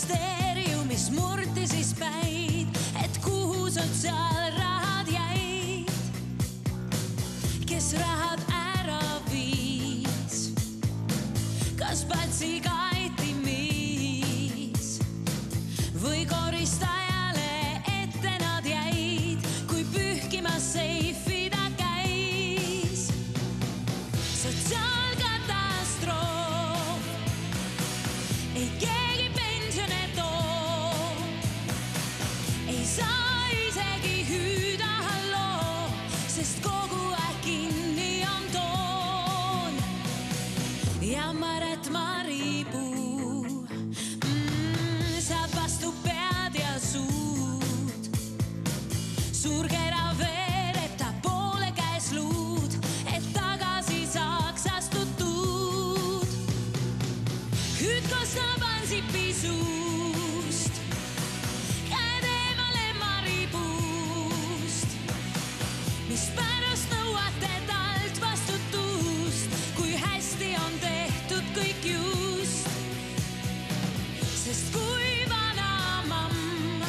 ministeeriumis murti siis päid, et kuhu sotsiaalrahad jäid. Kes rahad ära viis, kas patsi kaeti miis või koristajale ette nad jäid, kui pühkimas seifida käis. Sotsiaalkatastroof, ei keegi pensione too, ei saa isegi hüüda halloo, sest kogu aeg kinni on toon. Jammar, et maripuu saab vastu pead ja suud. Suur kera veereb ta poole käes luud, et tagasi saaks astutud. Hüüd kostab Ansipi suust, käed eemale maripuust, mis pärast nõuate talt vastutust, kui hästi on tehtud kõik just. Sest kui vana mamm,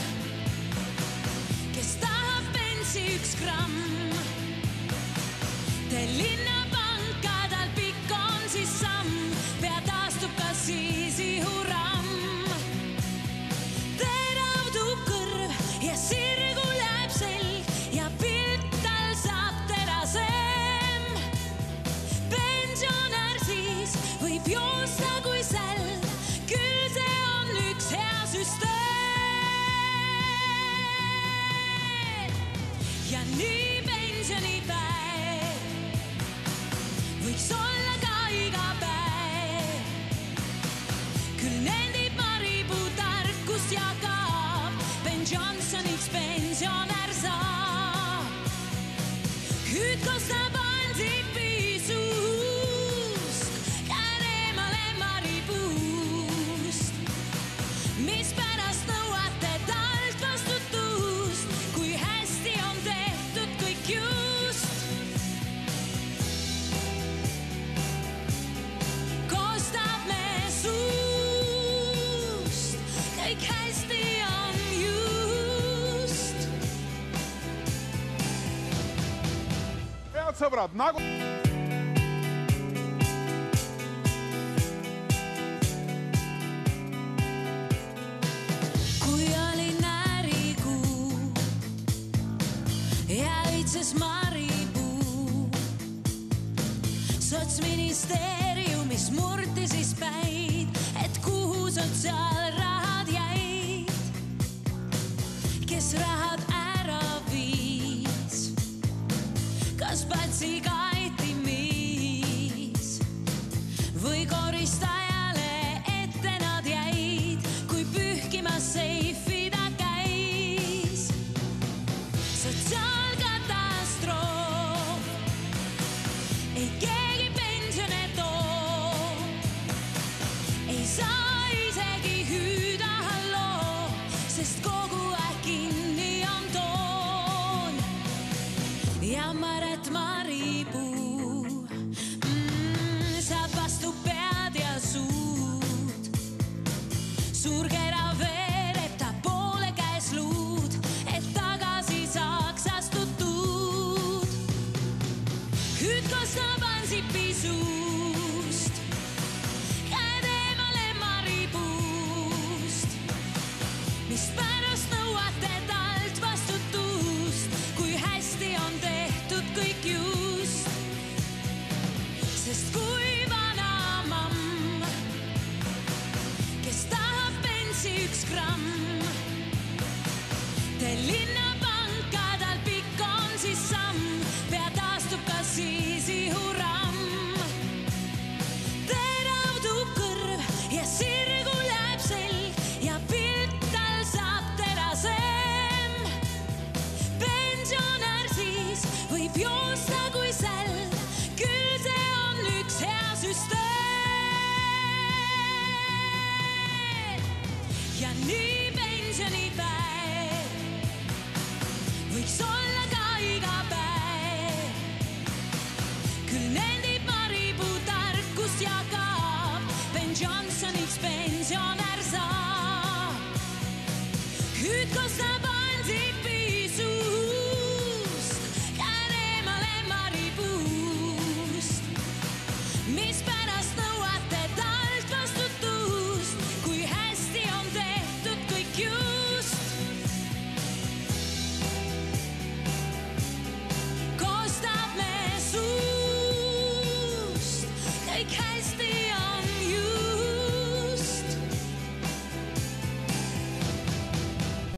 kes tahab pensi 1 gramm, teil linnapanka tal pikk on siis samm, pea taastub ka siis ihuramm. Teravdub kõrv ja sirgu läheb selg ja pilt tal saab terasem. Pensionär siis võib joosta kui sälg, küll see on üks hea süsteem. Ja nii pensionipäev võiks olla ka iga päev. Küll nendib maripuu tarkust jagab, Ben Johnsoniks pensionär saab. Hüüd kostab Ansipi suust, käed eemale maripuust, mis pärast nõuate talt vastutust, kui hästi on tehtud kõik just. Kostab me suust, kõik hästi on just. Head sõbrad, nagu Kui oli närikuu ja õitses maripuu, sotsministeeriumis murti siis päid, et kuhu sotsiaalrahad jäid. Kes rahad ära viis, kas patsi kaeti miis või koristajale ette nad jäid, kui pühkimas seifida käis. Sotsiaalkatastroof, ei keegi pensione too, ei saa isegi hüüda halloo, sest kogu aeg kinni on toon. Jammar, et maripuu saab vastu pead ja suud. Suur kera veereb ta poole käes luud, et tagasi saaks astutud. Hüüd kostab Ansipi suust, käed eemale maripuust, mis pärast nõuate talt vastutust, kui hästi on tehtud kõik just. Sest kui vana mamm, kes tahab pensi 1 gramm, teil linnapanka tal pikk on siis samm, pea taastub ka siis ihuramm. Teravdub kõrv ja sirgu läheb selg ja pilt tal saab terasem. Pensionär siis võib joosta kui sälg, küll see on üks hea süsteem. Ja nii pensionipäev võiks olla